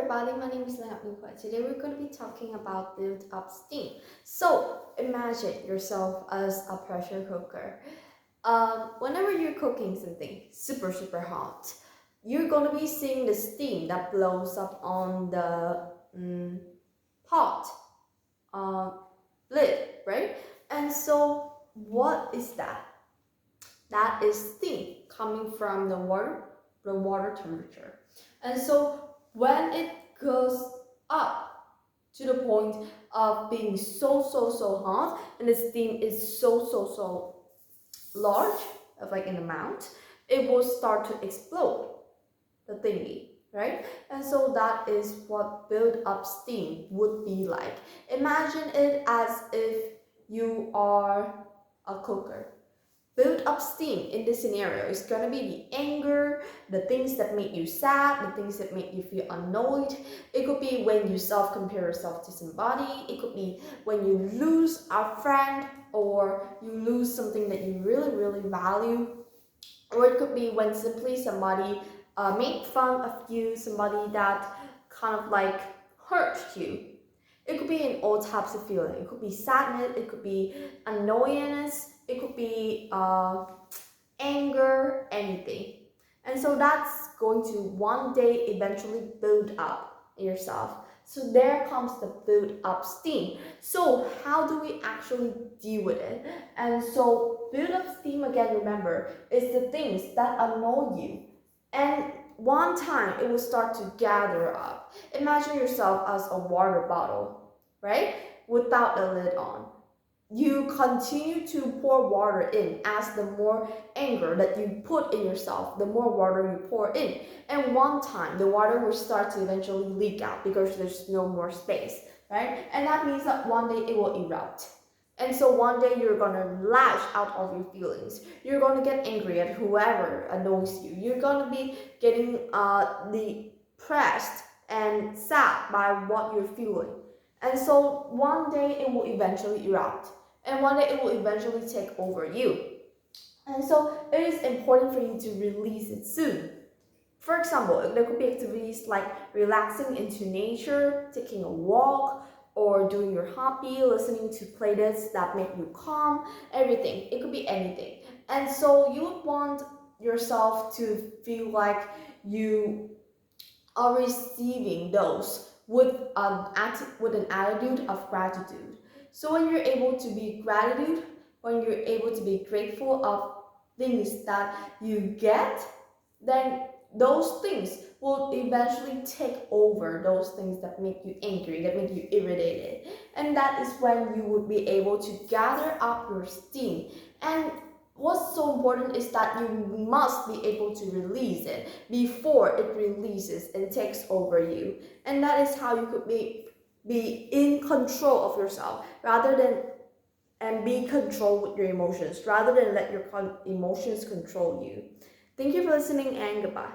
everybody, my name is Leah Minghui. Today we're going to be talking about build up steam. So imagine yourself as a pressure cooker. Whenever you're cooking something super hot, you're going to be seeing the steam that blows up on the pot lid, right? And so what is that? That is steam coming from the water temperature. And so when it goes up to the point of being so hot and the steam is so large, of like an amount, it will start to explode the thingy, right? And so that is what build up steam would be like. Imagine it as if you are a cooker. Build up steam in this scenario is gonna be the anger, the things that make you sad, the things that make you feel annoyed. It could be when you self-compare yourself to somebody. It could be when you lose a friend or you lose something that you really value. Or it could be when simply somebody made fun of you, somebody that kind of like hurt you. It could be in all types of feeling. It could be sadness, it could be annoyance, it could be anger, anything. And so that's going to one day eventually build up in yourself. So there comes the build up steam. So how do we actually deal with it? And so build up steam, again, remember, is the things that annoy you. And one time it will start to gather up. Imagine yourself as a water bottle, right? Without the lid on. You continue to pour water in as the more anger that you put in yourself, the more water you pour in. And one time the water will start to eventually leak out because there's no more space, right? And that means that one day it will erupt. And so one day you're gonna lash out of your feelings. You're gonna get angry at whoever annoys you. You're gonna be getting depressed and sad by what you're feeling. And so one day it will eventually erupt. And one day it will eventually take over you. And so it is important for you to release it soon. For example, there could be activities like relaxing into nature, taking a walk, or doing your hobby, listening to playlists that make you calm, everything. It could be anything. And so you would want yourself to feel like you are receiving those with an attitude of gratitude. So when you're able to be gratitude, when you're able to be grateful of things that you get, then those things will eventually take over those things that make you angry, that make you irritated. And that is when you would be able to gather up your steam. And what's so important is that you must be able to release it before it releases and takes over you. And that is how you could be in control of yourself rather than and be controlled with your emotions rather than let your emotions control you. Thank you for listening and goodbye.